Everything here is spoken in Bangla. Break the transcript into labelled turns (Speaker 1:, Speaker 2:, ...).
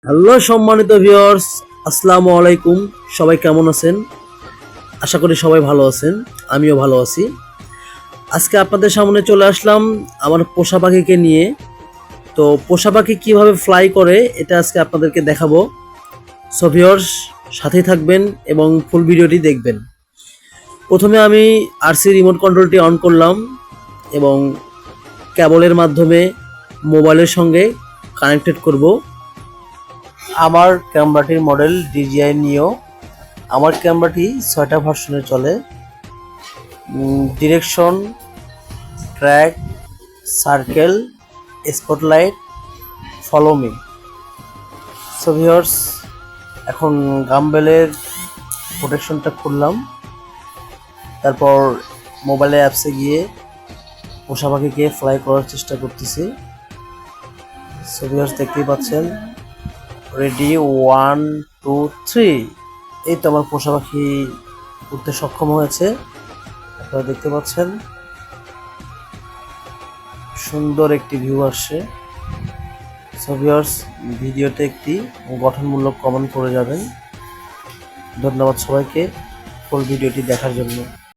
Speaker 1: হ্যালো সম্মানিত ভিউয়ার্স, আসসালামু আলাইকুম। সবাই কেমন আছেন? আশা করি সবাই ভালো আছেন, আমিও ভালো আছি। আজকে আপনাদের সামনে চলে আসলাম আমার পোষা পাখিকে নিয়ে। তো পোষা পাখি কীভাবে ফ্লাই করে এটা আজকে আপনাদেরকে দেখাবো। সো ভিউয়ার্স, সাথেই থাকবেন এবং ফুল ভিডিওটি দেখবেন। প্রথমে আমি আরসি রিমোট কন্ট্রোলটি অন করলাম এবং কেবলের মাধ্যমে মোবাইলের সঙ্গে কানেক্টেড করব। আমার ক্যামেরাটির মডেল DJI নিও। আমার ক্যামেরাটি 6টা ভার্সনে চলে। Direction, track, circle, spotlight, follow me. So viewers, এখন গাম্বেলের প্রোটেকশনটা খুললাম, তারপর মোবাইলে অ্যাপসে গিয়ে পোষা পাখিকে ফ্লাই করার চেষ্টা করতেছি। সো ভিউয়ার্স, দেখতেই পাচ্ছেন, রেডি 1 2 3। এই তো আমার পোষা পাখি উঠতে সক্ষম হয়েছে। আপনারা দেখতে পাচ্ছেন সুন্দর একটি ভিউ আসছে। সো ভিউয়ার্স, ভিডিওতে একটি গঠনমূলক কমেন্ট করে যাবেন। ধন্যবাদ সবাইকে ফুল ভিডিওটি দেখার জন্য।